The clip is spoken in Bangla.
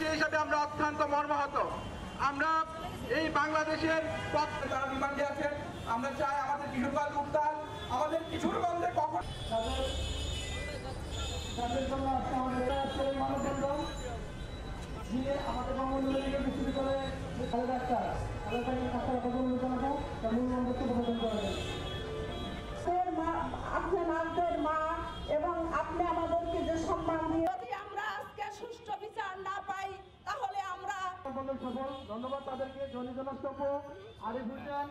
বাংলাদেশি হিসাবে আমরা অত্যন্ত মর্মাহত। আমরা এই বাংলাদেশের যারা রিমান্ডে আছেন, আমরা চাই আমাদের কিশোরগঞ্জ উত্তাল, আমাদের কিশোরগঞ্জে কখন তাদের জন্য আজকে আমাদের এই মানববন্ধন দিয়ে আমাদের বঙ্গবন্ধুকে বিশ্ববিদ্যালয়ে ডাক্তার আপনার মা এবং আপনি আমাদেরকে যে সম্মান দিয়ে যদি আমরা আজকে সুষ্ঠু বিচার না পাই তাহলে আমরা ধন্যবাদ তাদেরকে জনি জনস্তভ আরিফ হোসেন।